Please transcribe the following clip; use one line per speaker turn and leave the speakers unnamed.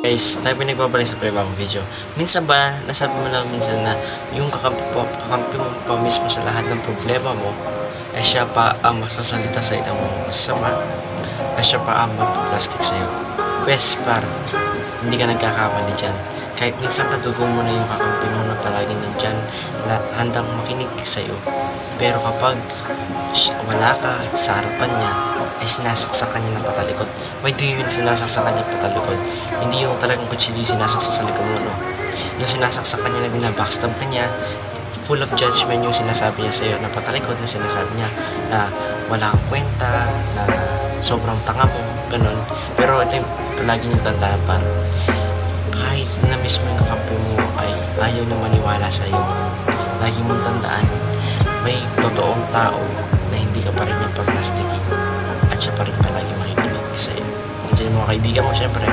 Guys, tayo pa nagbabalik sa panibagong video. Minsan ba, nasabi mo lang minsan na yung kakampi mo pa mismo sa lahat ng problema mo, ay siya pa ang masasalita sa itang masama, ay siya pa ang magpaplastic sa'yo. Pwes, par, hindi ka nagkakamali dyan. Kahit minsan kadugong mo na yung kakampi mo na palaging nandyan, handang makinig sa'yo. Pero kapag wala ka sa harapan niya, ay sinasaksakan niya ng patalikod. Why do you mean sinasaksakan niya patalikod? Hindi yung talagang kutsilyo yung sinasaksak sa likod mo, no? Yung sinasaksakan niya na binabackstab ka niya, full of judgment yung sinasabi niya sa'yo na patalikod, na sinasabi niya na wala kang kwenta, na sobrang tanga mo, ganun. Pero ito yung palagi niyong tandaan, par. Kahit na mismo yung kakampi mo ay ayaw na maniwala sa'yo, lagi mong tandaan, may totoong tao na hindi ka pa rin yung pagplastikin at siya pa rin palagi makikinig sa'yo. Nandiyan yung mga kaibigan mo, syempre.